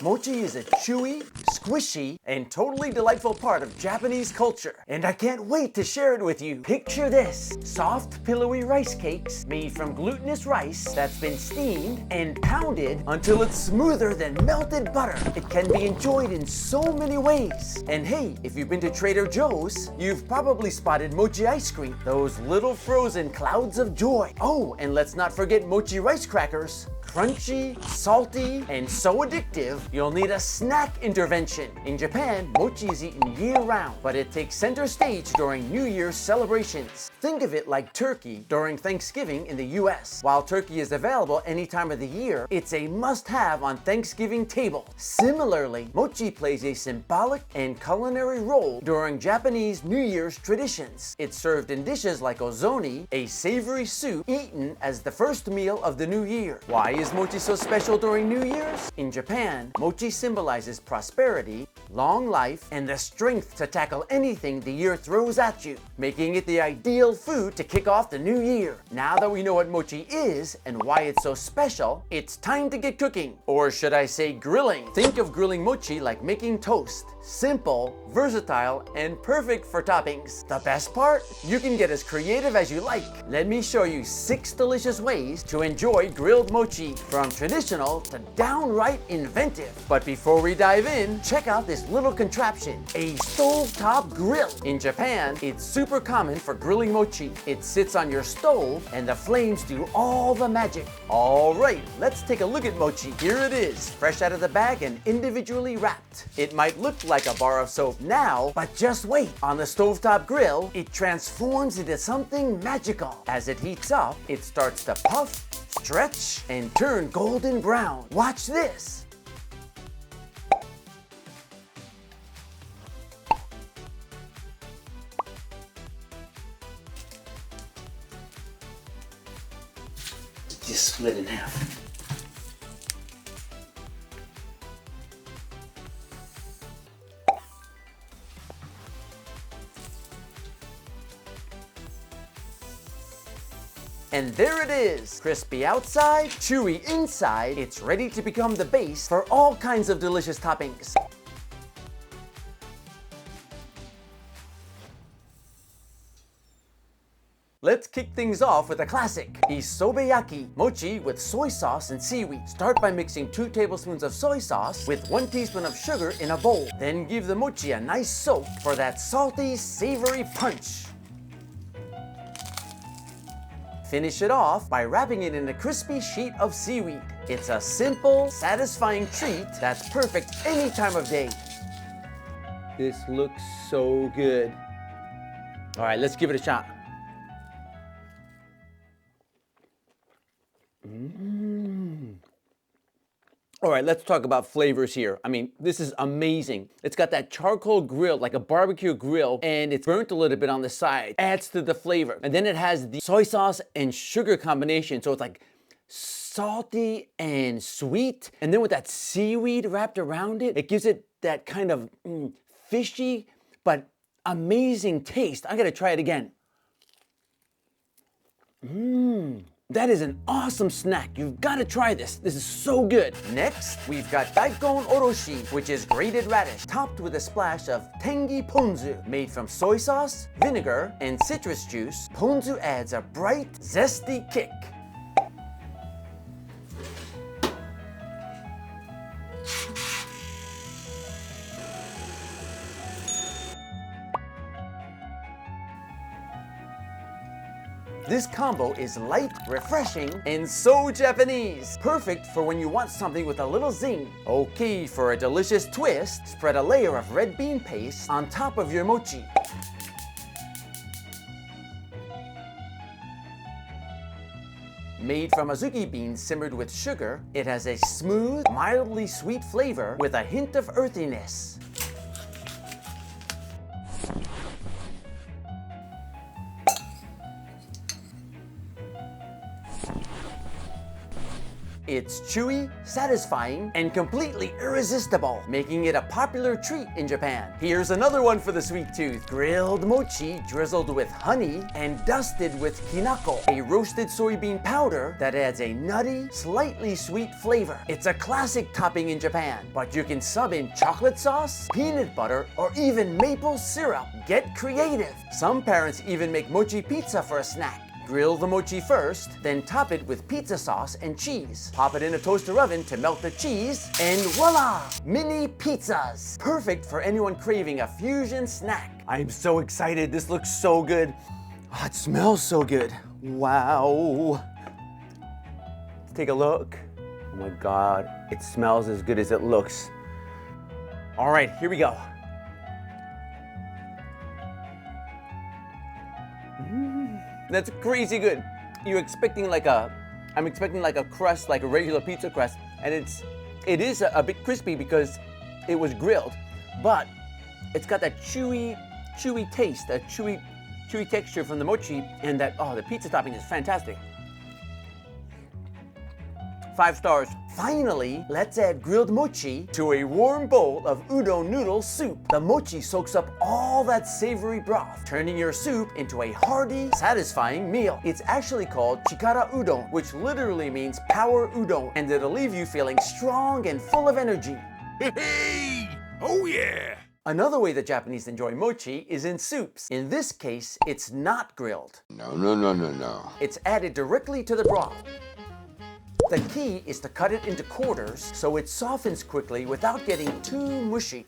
Mochi is a chewy, squishy, and totally delightful part of Japanese culture, and I can't wait to share it with you. Picture this: soft, pillowy rice cakes made from glutinous rice that's been steamed and pounded until it's smoother than melted butter. It can be enjoyed in so many ways. And hey, if you've been to Trader Joe's, you've probably spotted mochi ice cream, those little frozen clouds of joy. Oh, and let's not forget mochi rice crackers. Crunchy, salty, and so addictive, you'll need a snack intervention. In Japan, mochi is eaten year-round, but it takes center stage during New Year's celebrations. Think of it like turkey during Thanksgiving in the US. While turkey is available any time of the year, it's a must-have on Thanksgiving tables. Similarly, mochi plays a symbolic and culinary role during Japanese New Year's traditions. It's served in dishes like ozoni, a savory soup eaten as the first meal of the new year. Why is mochi so special during New Year's? In Japan, mochi symbolizes prosperity, long life, and the strength to tackle anything the year throws at you, making it the ideal food to kick off the new year. Now that we know what mochi is and why it's so special, it's time to get cooking. Or should I say grilling? Think of grilling mochi like making toast. Simple, versatile, and perfect for toppings. The best part? You can get as creative as you like. Let me show you 6 delicious ways to enjoy grilled mochi, from traditional to downright inventive. But before we dive in, check out this little contraption, a stovetop grill. In Japan, it's super common for grilling mochi. It sits on your stove and the flames do all the magic. All right, let's take a look at mochi. Here it is, fresh out of the bag and individually wrapped. It might look like a bar of soap now, but just wait. On the stovetop grill, it transforms into something magical. As it heats up, it starts to puff, stretch, and turn golden brown. Watch this. Just split in half. And there it is, crispy outside, chewy inside. It's ready to become the base for all kinds of delicious toppings. Let's kick things off with a classic, isobeyaki, mochi with soy sauce and seaweed. Start by mixing 2 tablespoons of soy sauce with 1 teaspoon of sugar in a bowl. Then give the mochi a nice soak for that salty, savory punch. Finish it off by wrapping it in a crispy sheet of seaweed. It's a simple, satisfying treat that's perfect any time of day. This looks so good. All right, let's give it a shot. All right, let's talk about flavors here. I mean, this is amazing. It's got that charcoal grill, like a barbecue grill, and it's burnt a little bit on the side. Adds to the flavor. And then it has the soy sauce and sugar combination, so it's like salty and sweet. And then with that seaweed wrapped around it, it gives it that kind of fishy but amazing taste. I gotta try it again. That is an awesome snack. You've got to try this. This is so good. Next, we've got daikon oroshi, which is grated radish, topped with a splash of tengi ponzu. Made from soy sauce, vinegar, and citrus juice, ponzu adds a bright, zesty kick. This combo is light, refreshing, and so Japanese. Perfect for when you want something with a little zing. Okay, for a delicious twist, spread a layer of red bean paste on top of your mochi. Made from azuki beans simmered with sugar, it has a smooth, mildly sweet flavor with a hint of earthiness. It's chewy, satisfying, and completely irresistible, making it a popular treat in Japan. Here's another one for the sweet tooth. Grilled mochi drizzled with honey and dusted with kinako, a roasted soybean powder that adds a nutty, slightly sweet flavor. It's a classic topping in Japan, but you can sub in chocolate sauce, peanut butter, or even maple syrup. Get creative. Some parents even make mochi pizza for a snack. Grill the mochi first, then top it with pizza sauce and cheese. Pop it in a toaster oven to melt the cheese, and voila! Mini pizzas! Perfect for anyone craving a fusion snack. I am so excited. This looks so good. Oh, it smells so good. Wow. Let's take a look. Oh my God, it smells as good as it looks. All right, here we go. That's crazy good. I'm expecting like a crust, like a regular pizza crust, and it is a bit crispy because it was grilled, but it's got that chewy taste, that chewy texture from the mochi, and the pizza topping is fantastic. 5 stars. Finally, let's add grilled mochi to a warm bowl of udon noodle soup. The mochi soaks up all that savory broth, turning your soup into a hearty, satisfying meal. It's actually called chikara udon, which literally means power udon, and it'll leave you feeling strong and full of energy. Hey! Oh yeah! Another way the Japanese enjoy mochi is in soups. In this case, it's not grilled. No. It's added directly to the broth. The key is to cut it into quarters so it softens quickly without getting too mushy.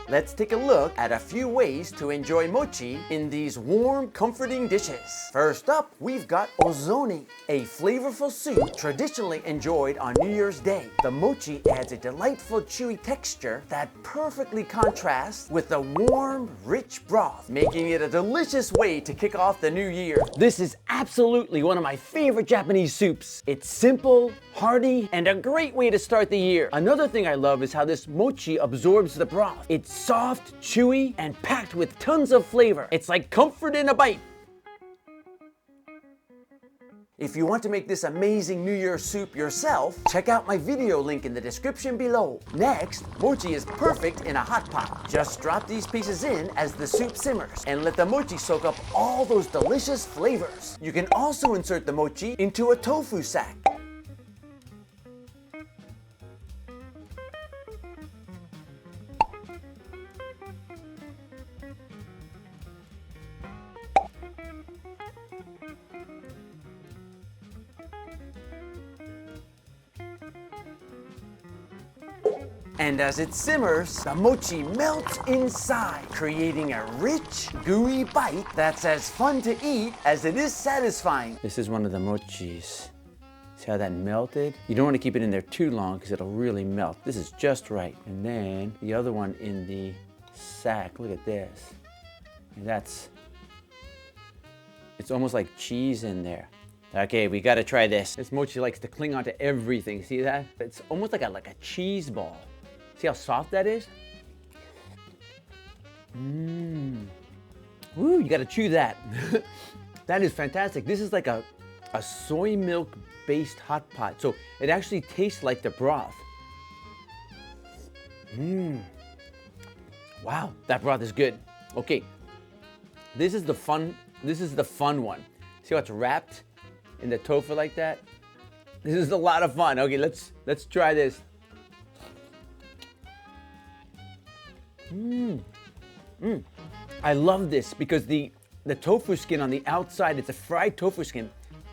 Let's take a look at a few ways to enjoy mochi in these warm, comforting dishes. First up, we've got ozoni, a flavorful soup traditionally enjoyed on New Year's Day. The mochi adds a delightful chewy texture that perfectly contrasts with the warm, rich broth, making it a delicious way to kick off the new year. This is absolutely one of my favorite Japanese soups. It's simple, hearty, and a great way to start the year. Another thing I love is how this mochi absorbs the broth. It's soft, chewy, and packed with tons of flavor. It's like comfort in a bite. If you want to make this amazing New Year soup yourself, check out my video link in the description below. Next, mochi is perfect in a hot pot. Just drop these pieces in as the soup simmers and let the mochi soak up all those delicious flavors. You can also insert the mochi into a tofu sack. And as it simmers, the mochi melts inside, creating a rich, gooey bite that's as fun to eat as it is satisfying. This is one of the mochis. See how that melted? You don't want to keep it in there too long because it'll really melt. This is just right. And then the other one in the sack, look at this. And it's almost like cheese in there. Okay, we gotta try this. This mochi likes to cling onto everything. See that? It's almost like a cheese ball. See how soft that is? Woo, you gotta chew that. That is fantastic. This is like a soy milk based hot pot. So it actually tastes like the broth. Wow, that broth is good. Okay, this is the fun one. See how it's wrapped in the tofu like that? This is a lot of fun. Okay, let's try this. I love this because the tofu skin on the outside, it's a fried tofu skin.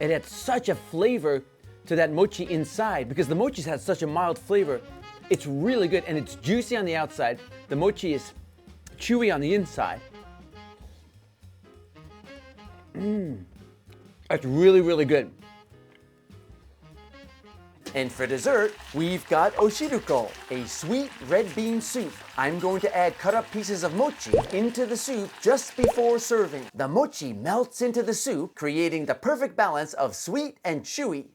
It adds such a flavor to that mochi inside because the mochi has such a mild flavor. It's really good and it's juicy on the outside. The mochi is chewy on the inside. That's really, really good. And for dessert, we've got oshiruko, a sweet red bean soup. I'm going to add cut up pieces of mochi into the soup just before serving. The mochi melts into the soup, creating the perfect balance of sweet and chewy.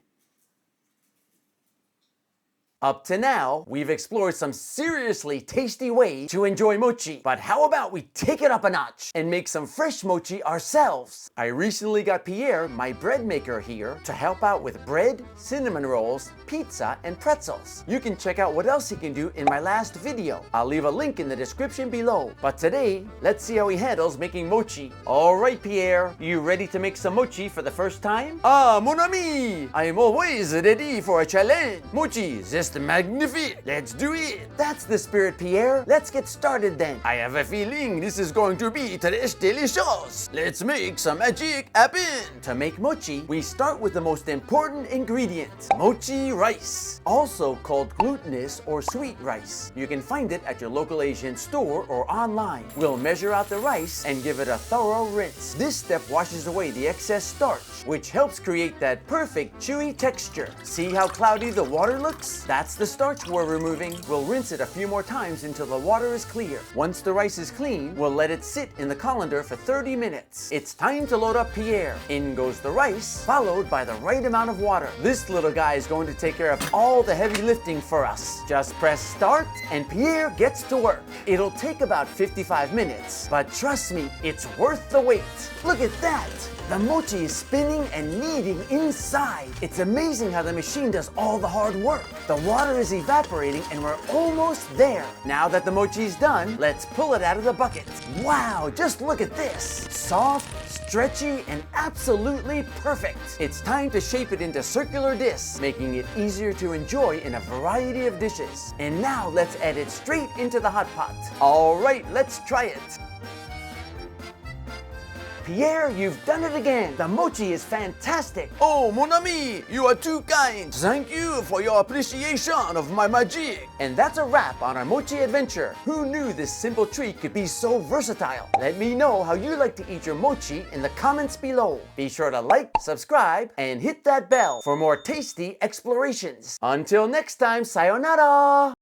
Up to now, we've explored some seriously tasty ways to enjoy mochi, but how about we take it up a notch and make some fresh mochi ourselves? I recently got Pierre, my bread maker, here to help out with bread, cinnamon rolls, pizza, and pretzels. You can check out what else he can do in my last video. I'll leave a link in the description below. But today, let's see how he handles making mochi. Alright Pierre, you ready to make some mochi for the first time? Ah, mon ami! I am always ready for a challenge. Mochi, just magnifique. Let's do it. That's the spirit, Pierre. Let's get started then. I have a feeling this is going to be delicious. Let's make some magic happen. To make mochi, we start with the most important ingredient, mochi rice, also called glutinous or sweet rice. You can find it at your local Asian store or online. We'll measure out the rice and give it a thorough rinse. This step washes away the excess starch, which helps create that perfect chewy texture. See how cloudy the water looks? That's the starch we're removing. We'll rinse it a few more times until the water is clear. Once the rice is clean, we'll let it sit in the colander for 30 minutes. It's time to load up Pierre. In goes the rice, followed by the right amount of water. This little guy is going to take care of all the heavy lifting for us. Just press start and Pierre gets to work. It'll take about 55 minutes, but trust me, it's worth the wait. Look at that! The mochi is spinning and kneading inside. It's amazing how the machine does all the hard work. The water is evaporating and we're almost there. Now that the mochi is done, let's pull it out of the bucket. Wow, just look at this. Soft, stretchy, and absolutely perfect. It's time to shape it into circular discs, making it easier to enjoy in a variety of dishes. And now let's add it straight into the hot pot. All right, let's try it. Pierre, you've done it again. The mochi is fantastic. Oh, mon ami, you are too kind. Thank you for your appreciation of my magic. And that's a wrap on our mochi adventure. Who knew this simple treat could be so versatile? Let me know how you like to eat your mochi in the comments below. Be sure to like, subscribe, and hit that bell for more tasty explorations. Until next time, sayonara!